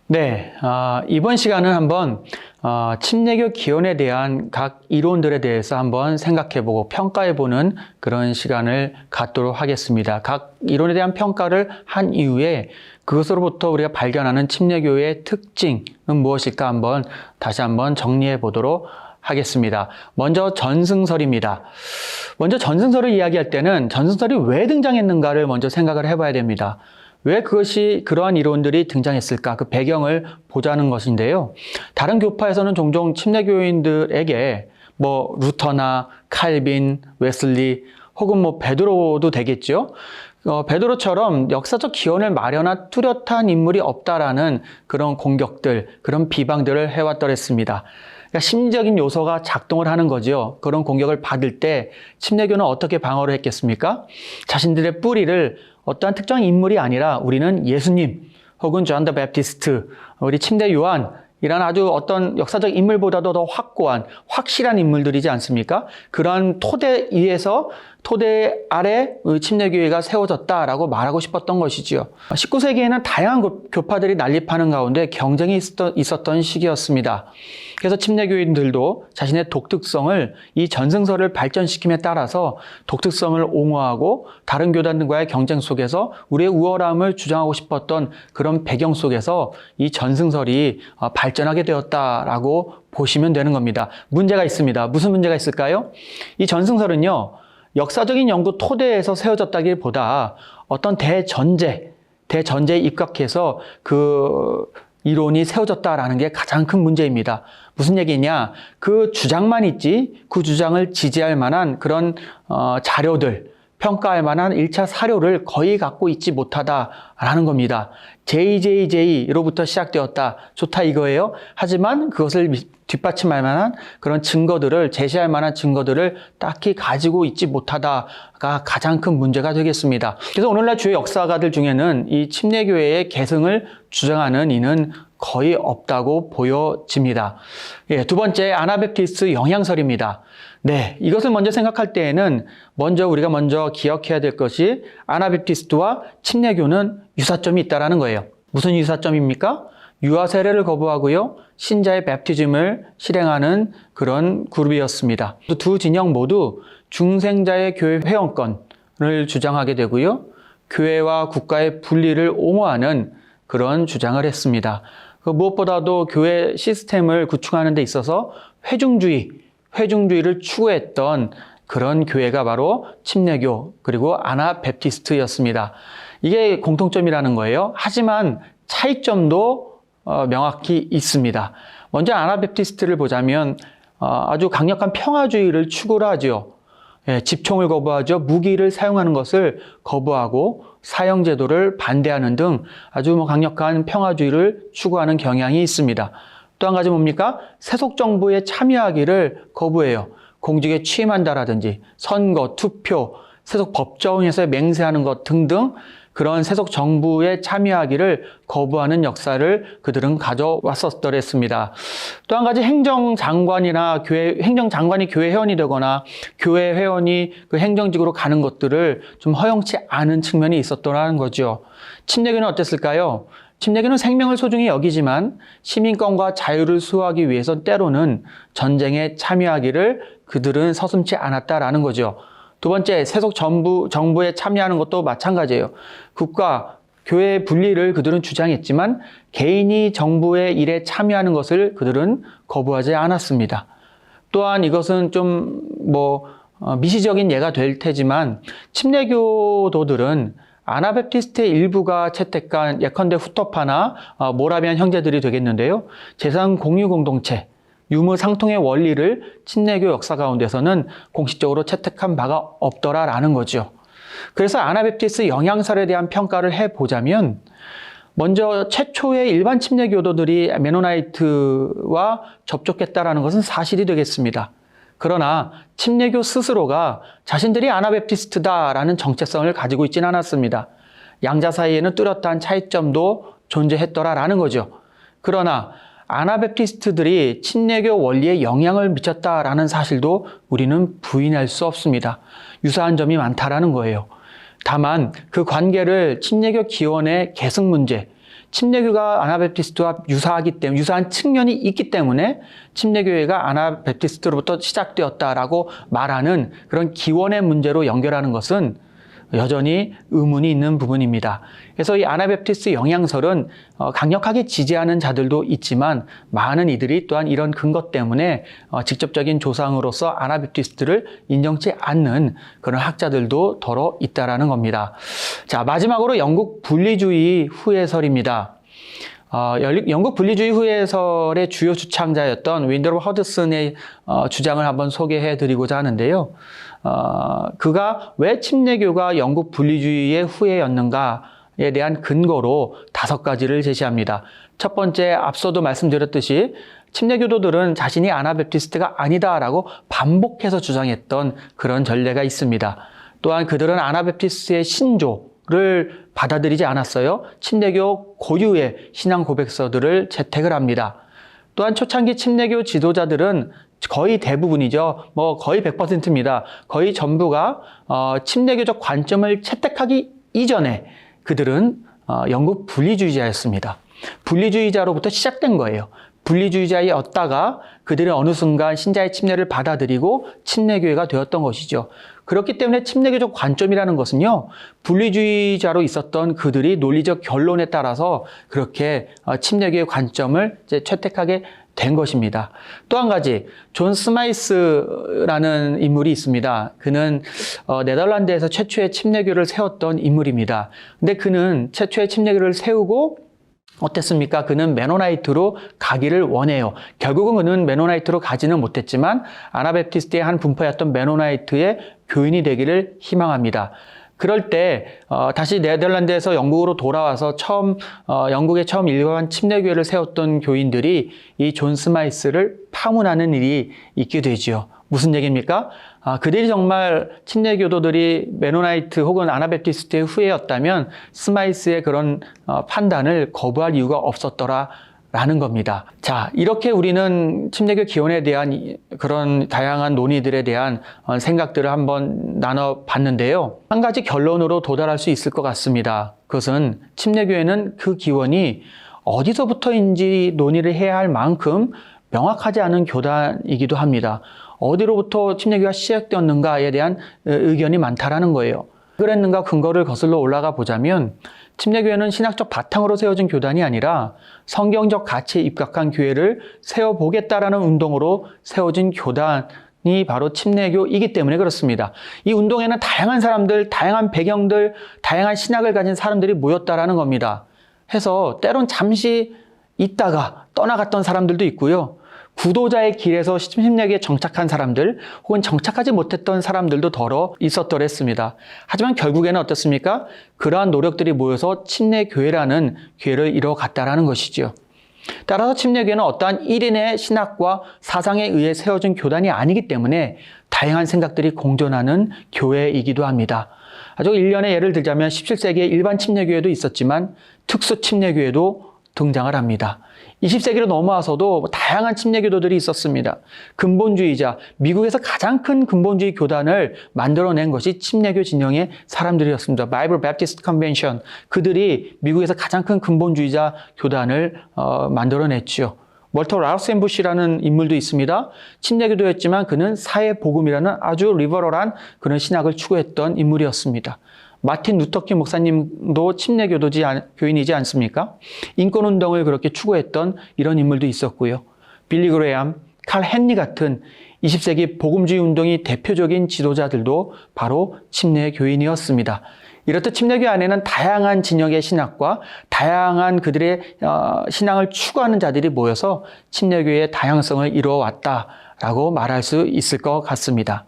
네, 이번 시간은 한번 침례교 기원에 대한 각 이론들에 대해서 한번 생각해보고 평가해보는 그런 시간을 갖도록 하겠습니다. 각 이론에 대한 평가를 한 이후에 그것으로부터 우리가 발견하는 침례교의 특징은 무엇일까 다시 한번 정리해 보도록 하겠습니다. 먼저 전승설입니다. 먼저 전승설을 이야기할 때는 전승설이 왜 등장했는가를 먼저 생각을 해봐야 됩니다. 왜 그러한 이론들이 등장했을까? 그 배경을 보자는 것인데요. 다른 교파에서는 종종 침례교인들에게 루터나 칼빈, 웨슬리 혹은 베드로도 되겠죠. 베드로처럼 역사적 기원을 마련한 뚜렷한 인물이 없다라는 그런 공격들, 그런 비방들을 해왔더랬습니다. 그러니까 심리적인 요소가 작동을 하는 거죠. 그런 공격을 받을 때 침례교는 어떻게 방어를 했겠습니까? 자신들의 뿌리를 어떠한 특정 인물이 아니라 우리는 예수님 혹은 존 더 베프티스트, 우리 침례 요한 이런 아주 어떤 역사적 인물보다도 더 확고한 확실한 인물들이지 않습니까? 그런 토대 아래 침례교회가 세워졌다라고 말하고 싶었던 것이지요. 19세기에는 다양한 교파들이 난립하는 가운데 경쟁이 있었던 시기였습니다. 그래서 침례교인들도 자신의 독특성을 이 전승설을 발전시킴에 따라서 독특성을 옹호하고 다른 교단들과의 경쟁 속에서 우리의 우월함을 주장하고 싶었던 그런 배경 속에서 이 전승설이 발전하게 되었다라고 보시면 되는 겁니다. 문제가 있습니다. 무슨 문제가 있을까요? 이 전승설은요, 역사적인 연구 토대에서 세워졌다기보다 어떤 대전제에 입각해서 그 이론이 세워졌다라는 게 가장 큰 문제입니다. 무슨 얘기냐? 그 주장만 있지 그 주장을 지지할 만한 그런 자료들, 평가할 만한 1차 사료를 거의 갖고 있지 못하다라는 겁니다. JJJ로부터 시작되었다. 좋다 이거예요. 하지만 그것을 뒷받침할 만한 그런 증거들을, 제시할 만한 증거들을 딱히 가지고 있지 못하다가 가장 큰 문제가 되겠습니다. 그래서 오늘날 주요 역사가들 중에는 이 침례교회의 계승을 주장하는 이는 거의 없다고 보여집니다. 두 번째, 아나베프티스트 영향설입니다. 네, 이것을 먼저 생각할 때에는 우리가 먼저 기억해야 될 것이 아나베프티스트와 침례교는 유사점이 있다는 거예요. 무슨 유사점입니까? 유아 세례를 거부하고요, 신자의 베프티즘을 실행하는 그런 그룹이었습니다. 두 진영 모두 중생자의 교회 회원권을 주장하게 되고요, 교회와 국가의 분리를 옹호하는 그런 주장을 했습니다. 무엇보다도 교회 시스템을 구축하는 데 있어서 회중주의를 추구했던 그런 교회가 바로 침례교 그리고 아나베프티스트였습니다. 이게 공통점이라는 거예요. 하지만 차이점도 명확히 있습니다. 먼저 아나베프티스트를 보자면 아주 강력한 평화주의를 추구를 하죠. 집총을 거부하죠. 무기를 사용하는 것을 거부하고 사형제도를 반대하는 등 아주 강력한 평화주의를 추구하는 경향이 있습니다. 또 한 가지 뭡니까? 세속정부에 참여하기를 거부해요. 공직에 취임한다라든지 선거, 투표, 세속법정에서 맹세하는 것 등등 그런 세속정부에 참여하기를 거부하는 역사를 그들은 가져왔었더랬습니다. 또 한 가지 행정장관이 교회 회원이 되거나 교회 회원이 그 행정직으로 가는 것들을 좀 허용치 않은 측면이 있었더라는 거죠. 침례교는 어땠을까요? 침례교는 생명을 소중히 여기지만 시민권과 자유를 수호하기 위해선 때로는 전쟁에 참여하기를 그들은 서슴지 않았다라는 거죠. 두 번째, 세속 정부에 참여하는 것도 마찬가지예요. 국가, 교회의 분리를 그들은 주장했지만 개인이 정부의 일에 참여하는 것을 그들은 거부하지 않았습니다. 또한 이것은 좀 미시적인 예가 될 테지만 침례교도들은 아나베프티스트의 일부가 채택한 예컨대 후터파나 모라비안 형제들이 되겠는데요. 재산 공유 공동체, 유무상통의 원리를 침례교 역사 가운데서는 공식적으로 채택한 바가 없더라라는 거죠. 그래서 아나베프티스트 영향설에 대한 평가를 해보자면 먼저 최초의 일반 침례교도들이 메노나이트와 접촉했다라는 것은 사실이 되겠습니다. 그러나 침례교 스스로가 자신들이 아나베프티스트다라는 정체성을 가지고 있지는 않았습니다. 양자 사이에는 뚜렷한 차이점도 존재했더라라는 거죠. 그러나 아나베프티스트들이 침례교 원리에 영향을 미쳤다라는 사실도 우리는 부인할 수 없습니다. 유사한 점이 많다라는 거예요. 다만 그 관계를 침례교 기원의 계승 문제, 침례교가 아나베프티스트와 유사한 측면이 있기 때문에 침례교회가 아나베프티스트로부터 시작되었다라고 말하는 그런 기원의 문제로 연결하는 것은 여전히 의문이 있는 부분입니다. 그래서 이 아나베프티스트 영향설은 강력하게 지지하는 자들도 있지만 많은 이들이 또한 이런 근거 때문에 직접적인 조상으로서 아나베프티스트를 인정치 않는 그런 학자들도 더러 있다라는 겁니다. 자, 마지막으로 영국 분리주의 후예설입니다. 영국 분리주의 후예설의 주요 주창자였던 윈드로 허드슨의 주장을 한번 소개해 드리고자 하는데요. 그가 왜 침례교가 영국 분리주의의 후예였는가에 대한 근거로 5가지를 제시합니다. 첫 번째, 앞서도 말씀드렸듯이 침례교도들은 자신이 아나베프티스트가 아니다라고 반복해서 주장했던 그런 전례가 있습니다. 또한 그들은 아나베프티스트의 신조를 받아들이지 않았어요. 침례교 고유의 신앙 고백서들을 채택을 합니다. 또한 초창기 침례교 지도자들은 거의 대부분이죠. 거의 100%입니다. 거의 전부가 침례교적 관점을 채택하기 이전에 그들은 영국 분리주의자였습니다. 분리주의자로부터 시작된 거예요. 분리주의자였다가 그들이 어느 순간 신자의 침례를 받아들이고 침례교회가 되었던 것이죠. 그렇기 때문에 침례교적 관점이라는 것은요, 분리주의자로 있었던 그들이 논리적 결론에 따라서 그렇게 침례교의 관점을 이제 채택하게 된 것입니다. 또 한 가지, 존 스마이스라는 인물이 있습니다. 그는 네덜란드에서 최초의 침례교를 세웠던 인물입니다. 근데 그는 최초의 침례교를 세우고 어땠습니까? 그는 메노나이트로 가기를 원해요. 결국은 그는 메노나이트로 가지는 못했지만 아나베프티스트의 한 분파였던 메노나이트의 교인이 되기를 희망합니다. 그럴 때 다시 네덜란드에서 영국으로 돌아와서 영국에 처음 일반 침례교회를 세웠던 교인들이 이 존 스마이스를 파문하는 일이 있게 되죠. 무슨 얘기입니까? 그들이 정말 침례교도들이 메노나이트 혹은 아나베프티스트의 후예였다면 스마이스의 그런 판단을 거부할 이유가 없었더라라는 겁니다. 자, 이렇게 우리는 침례교 기원에 대한 그런 다양한 논의들에 대한 생각들을 한번 나눠봤는데요. 한 가지 결론으로 도달할 수 있을 것 같습니다. 그것은 침례교회는 그 기원이 어디서부터인지 논의를 해야 할 만큼 명확하지 않은 교단이기도 합니다. 어디로부터 침례교가 시작되었는가에 대한 의견이 많다라는 거예요. 그랬는가 근거를 거슬러 올라가 보자면 침례교회는 신학적 바탕으로 세워진 교단이 아니라 성경적 가치에 입각한 교회를 세워보겠다라는 운동으로 세워진 교단이 바로 침례교이기 때문에 그렇습니다. 이 운동에는 다양한 사람들, 다양한 배경들, 다양한 신학을 가진 사람들이 모였다라는 겁니다. 해서 때론 잠시 있다가 떠나갔던 사람들도 있고요. 구도자의 길에서 침례교에 정착한 사람들 혹은 정착하지 못했던 사람들도 더러 있었더랬습니다. 하지만 결국에는 어떻습니까? 그러한 노력들이 모여서 침례교회라는 교회를 이뤄갔다라는 것이죠. 따라서 침례교회는 어떠한 1인의 신학과 사상에 의해 세워진 교단이 아니기 때문에 다양한 생각들이 공존하는 교회이기도 합니다. 아주 일련의 예를 들자면 17세기에 일반 침례교회도 있었지만 특수 침례교회도 등장을 합니다. 20세기로 넘어와서도 다양한 침례교도들이 있었습니다. 근본주의자, 미국에서 가장 큰 근본주의 교단을 만들어낸 것이 침례교 진영의 사람들이었습니다. 바이블 배프티스트 컨벤션, 그들이 미국에서 가장 큰 근본주의자 교단을 만들어냈죠. 월터 라우센부시라는 인물도 있습니다. 침례교도였지만 그는 사회복음이라는 아주 리버럴한 그런 신학을 추구했던 인물이었습니다. 마틴 루터킹 목사님도 교인이지 않습니까? 인권운동을 그렇게 추구했던 이런 인물도 있었고요. 빌리 그레이엄, 칼 헨리 같은 20세기 복음주의 운동의 대표적인 지도자들도 바로 침례 교인이었습니다. 이렇듯 침례교 안에는 다양한 진영의 신학과 다양한 그들의 신앙을 추구하는 자들이 모여서 침례교의 다양성을 이루어왔다라고 말할 수 있을 것 같습니다.